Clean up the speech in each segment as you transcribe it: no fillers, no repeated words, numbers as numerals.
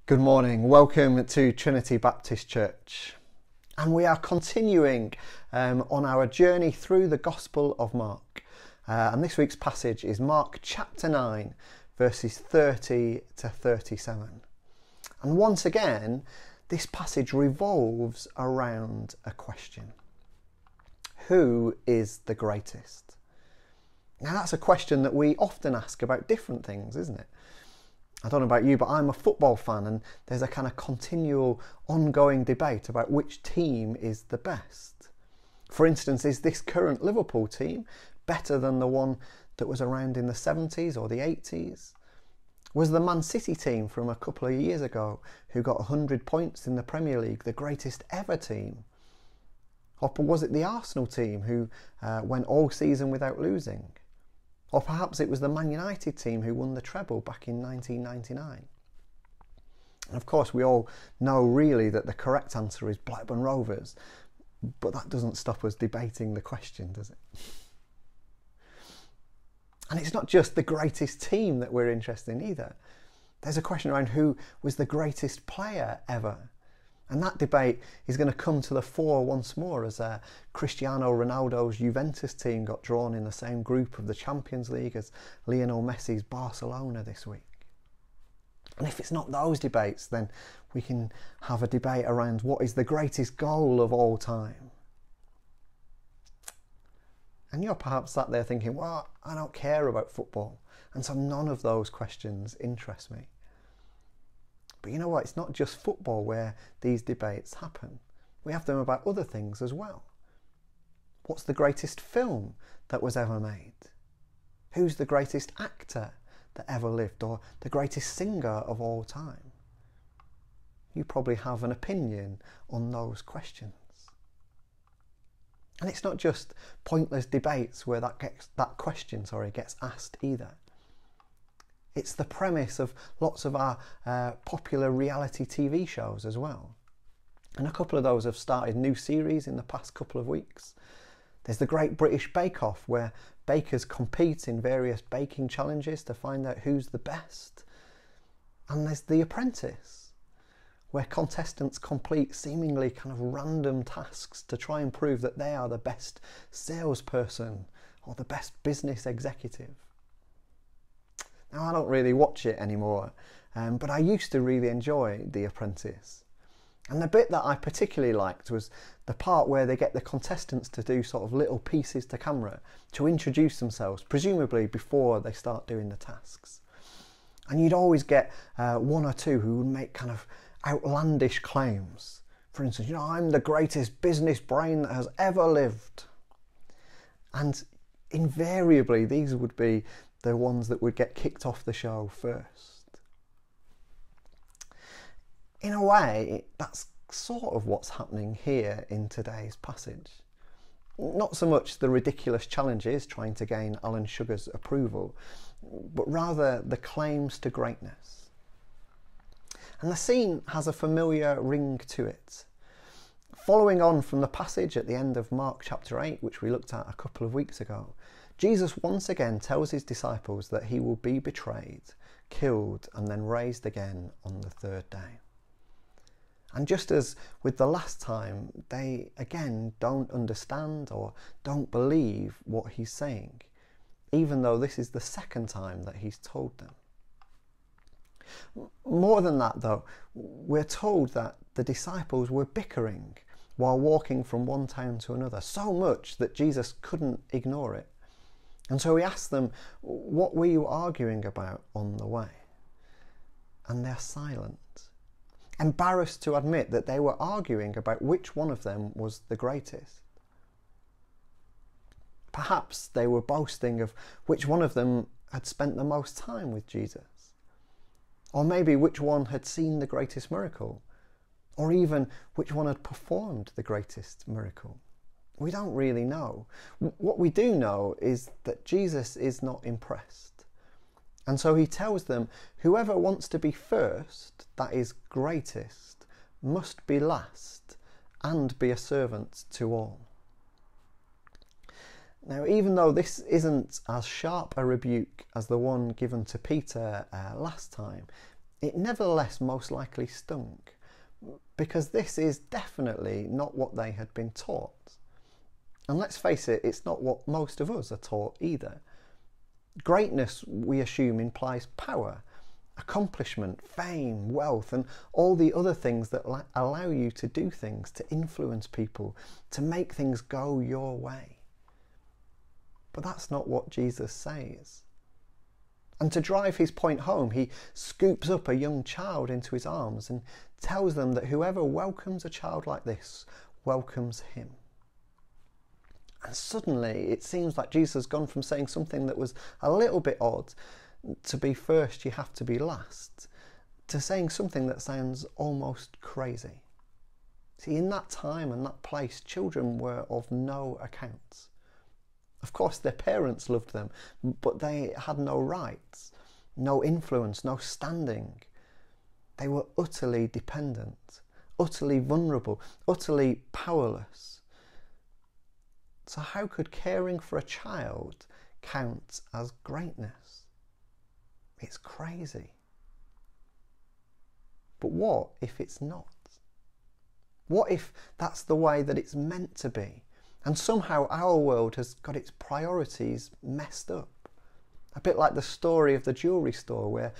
Good morning, welcome to Trinity Baptist Church. And we are continuing on our journey through the Gospel of Mark. And this week's passage is Mark chapter 9, verses 30 to 37. And once again, this passage revolves around a question. Who is the greatest? Now that's a question that we often ask about different things, isn't it? I don't know about you, but I'm a football fan, and there's a kind of continual ongoing debate about which team is the best. For instance, is this current Liverpool team better than the one that was around in the 70s or the 80s? Was the Man City team from a couple of years ago, who got 100 points in the Premier League, the greatest ever team? Or was it the Arsenal team who went all season without losing? Or perhaps it was the Man United team who won the treble back in 1999. And of course, we all know really that the correct answer is Blackburn Rovers, but that doesn't stop us debating the question, does it? And it's not just the greatest team that we're interested in either. There's a question around who was the greatest player ever. And that debate is going to come to the fore once more as Cristiano Ronaldo's Juventus team got drawn in the same group of the Champions League as Lionel Messi's Barcelona this week. And if it's not those debates, then we can have a debate around what is the greatest goal of all time. And you're perhaps sat there thinking, well, I don't care about football, and so none of those questions interest me. But you know what? It's not just football where these debates happen. We have them about other things as well. What's the greatest film that was ever made? Who's the greatest actor that ever lived, or the greatest singer of all time? You probably have an opinion on those questions. And it's not just pointless debates where that question gets asked either. It's the premise of lots of our popular reality TV shows as well. And a couple of those have started new series in the past couple of weeks. There's the Great British Bake Off, where bakers compete in various baking challenges to find out who's the best. And there's The Apprentice, where contestants complete seemingly kind of random tasks to try and prove that they are the best salesperson or the best business executive. Now, I don't really watch it anymore, but I used to really enjoy The Apprentice. And the bit that I particularly liked was the part where they get the contestants to do sort of little pieces to camera to introduce themselves, presumably before they start doing the tasks. And you'd always get one or two who would make kind of outlandish claims. For instance, I'm the greatest business brain that has ever lived. And invariably, these would be the ones that would get kicked off the show first. In a way, that's sort of what's happening here in today's passage. Not so much the ridiculous challenges trying to gain Alan Sugar's approval, but rather the claims to greatness. And the scene has a familiar ring to it. Following on from the passage at the end of Mark chapter 8, which we looked at a couple of weeks ago, Jesus once again tells his disciples that he will be betrayed, killed, and then raised again on the third day. And just as with the last time, they again don't understand or don't believe what he's saying, even though this is the second time that he's told them. More than that, though, we're told that the disciples were bickering while walking from one town to another, so much that Jesus couldn't ignore it. And so he asked them, what were you arguing about on the way? And they're silent, embarrassed to admit that they were arguing about which one of them was the greatest. Perhaps they were boasting of which one of them had spent the most time with Jesus. Or maybe which one had seen the greatest miracle. Or even which one had performed the greatest miracle. We don't really know. What we do know is that Jesus is not impressed. And so he tells them, whoever wants to be first, that is greatest, must be last and be a servant to all. Now, even though this isn't as sharp a rebuke as the one given to Peter last time, it nevertheless most likely stunk, because this is definitely not what they had been taught. And let's face it, it's not what most of us are taught either. Greatness, we assume, implies power, accomplishment, fame, wealth, and all the other things that allow you to do things, to influence people, to make things go your way. But that's not what Jesus says. And to drive his point home, he scoops up a young child into his arms and tells them that whoever welcomes a child like this welcomes him. And suddenly it seems like Jesus has gone from saying something that was a little bit odd, to be first you have to be last, to saying something that sounds almost crazy. See, in that time and that place, children were of no account. Of course, their parents loved them, but they had no rights, no influence, no standing. They were utterly dependent, utterly vulnerable, utterly powerless. So how could caring for a child count as greatness? It's crazy. But what if it's not? What if that's the way that it's meant to be? And somehow our world has got its priorities messed up. A bit like the story of the jewellery store where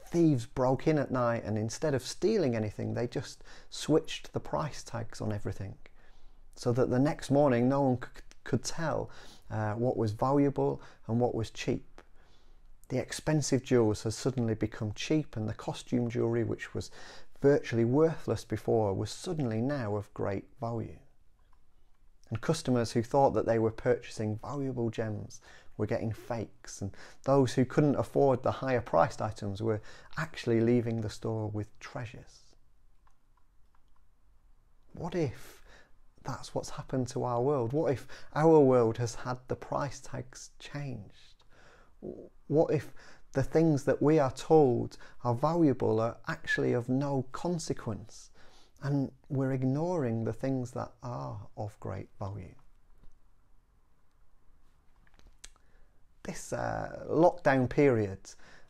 thieves broke in at night, and instead of stealing anything, they just switched the price tags on everything, so that the next morning no one could tell what was valuable and what was cheap. The expensive jewels has suddenly become cheap, and the costume jewellery, which was virtually worthless before, was suddenly now of great value. And customers who thought that they were purchasing valuable gems were getting fakes, and those who couldn't afford the higher priced items were actually leaving the store with treasures. What if that's what's happened to our world? What if our world has had the price tags changed? What if the things that we are told are valuable are actually of no consequence, and we're ignoring the things that are of great value? This lockdown period,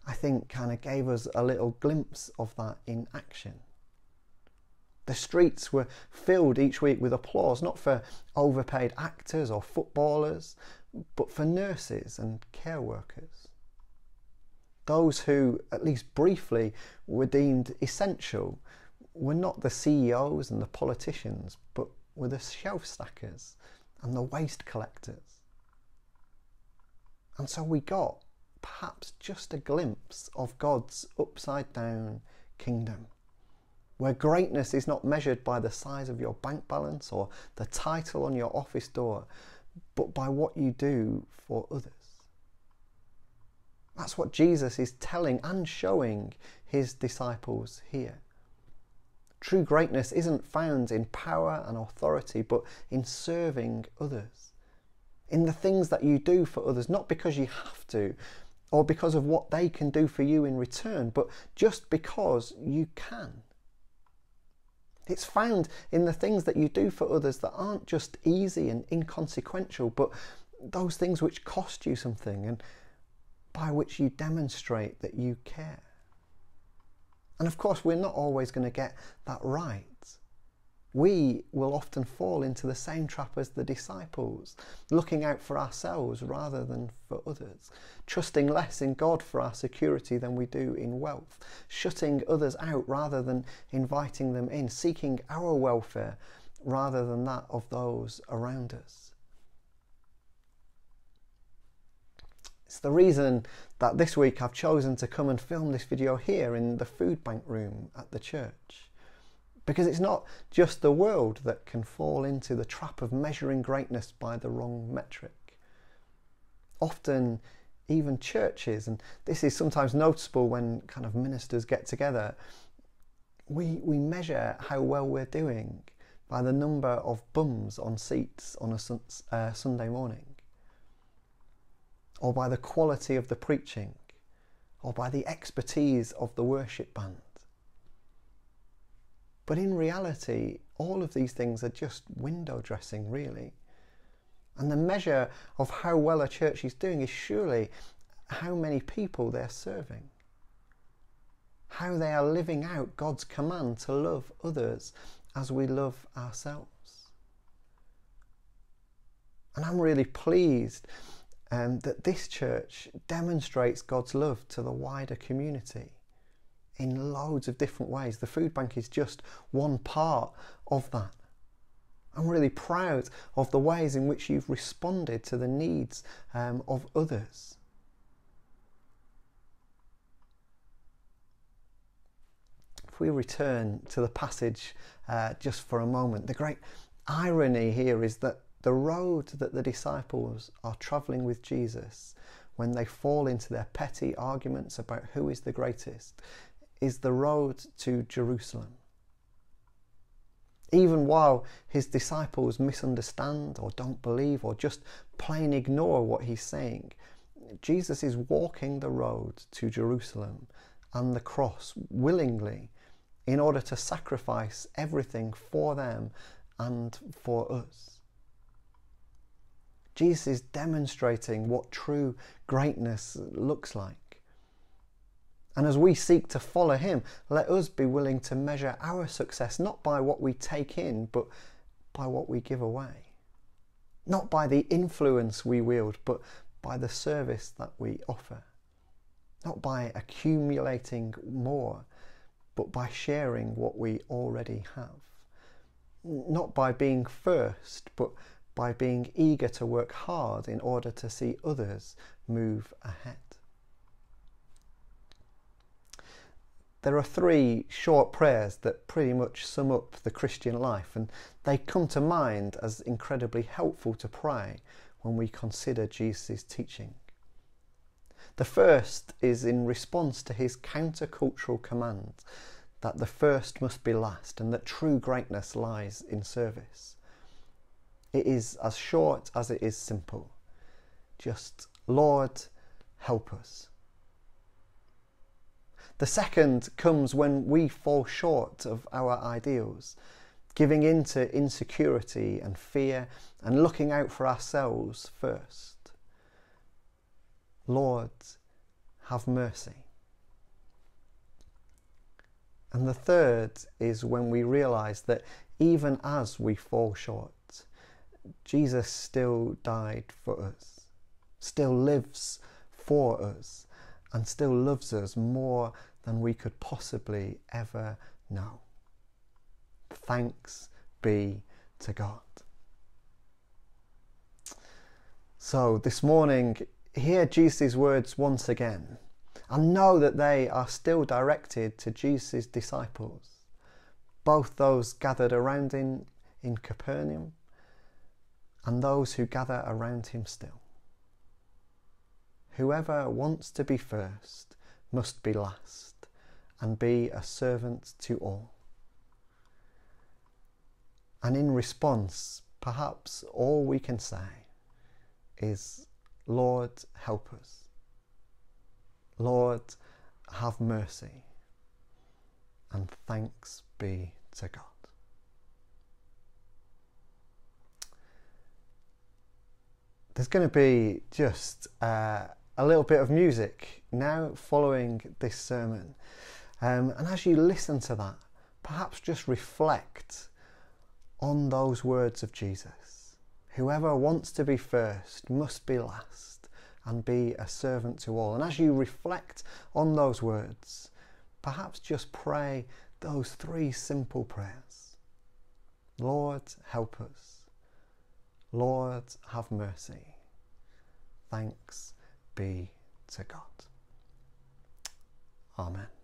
I think, kind of gave us a little glimpse of that in action. The streets were filled each week with applause, not for overpaid actors or footballers, but for nurses and care workers. Those who, at least briefly, were deemed essential were not the CEOs and the politicians, but were the shelf stackers and the waste collectors. And so we got perhaps just a glimpse of God's upside down kingdom, where greatness is not measured by the size of your bank balance or the title on your office door, but by what you do for others. That's what Jesus is telling and showing his disciples here. True greatness isn't found in power and authority, but in serving others. In the things that you do for others, not because you have to, or because of what they can do for you in return, but just because you can. It's found in the things that you do for others that aren't just easy and inconsequential, but those things which cost you something and by which you demonstrate that you care. And of course, we're not always going to get that right. We will often fall into the same trap as the disciples, looking out for ourselves rather than for others, trusting less in God for our security than we do in wealth, shutting others out rather than inviting them in, seeking our welfare rather than that of those around us. It's the reason that this week I've chosen to come and film this video here in the food bank room at the church. Because it's not just the world that can fall into the trap of measuring greatness by the wrong metric. Often, even churches, and this is sometimes noticeable when kind of ministers get together, we measure how well we're doing by the number of bums on seats on a Sunday morning, or by the quality of the preaching, or by the expertise of the worship band. But in reality, all of these things are just window dressing, really. And the measure of how well a church is doing is surely how many people they're serving. how they are living out God's command to love others as we love ourselves. And I'm really pleased that this church demonstrates God's love to the wider community in loads of different ways. The food bank is just one part of that. I'm really proud of the ways in which you've responded to the needs of others. If we return to the passage just for a moment, the great irony here is that the road that the disciples are travelling with Jesus when they fall into their petty arguments about who is the greatest is the road to Jerusalem. Even while his disciples misunderstand or don't believe or just plain ignore what he's saying, Jesus is walking the road to Jerusalem and the cross willingly in order to sacrifice everything for them and for us. Jesus is demonstrating what true greatness looks like. And as we seek to follow him, let us be willing to measure our success not by what we take in, but by what we give away. Not by the influence we wield, but by the service that we offer. Not by accumulating more, but by sharing what we already have. Not by being first, but by being eager to work hard in order to see others move ahead. There are 3 short prayers that pretty much sum up the Christian life, and they come to mind as incredibly helpful to pray when we consider Jesus' teaching. The first is in response to his countercultural command that the first must be last and that true greatness lies in service. It is as short as it is simple. Just, Lord, help us. The second comes when we fall short of our ideals, giving in to insecurity and fear and looking out for ourselves first. Lord, have mercy. And the third is when we realise that even as we fall short, Jesus still died for us, still lives for us, and still loves us more than we could possibly ever know. Thanks be to God. So this morning, hear Jesus' words once again, and know that they are still directed to Jesus' disciples, both those gathered around him in Capernaum and those who gather around him still. Whoever wants to be first must be last and be a servant to all. And in response, perhaps all we can say is, Lord, help us. Lord, have mercy. And thanks be to God. There's going to be just a little bit of music now following this sermon. And as you listen to that, perhaps just reflect on those words of Jesus. Whoever wants to be first must be last and be a servant to all. And as you reflect on those words, perhaps just pray those 3 simple prayers. Lord, help us. Lord, have mercy. Thanks be to God. Amen.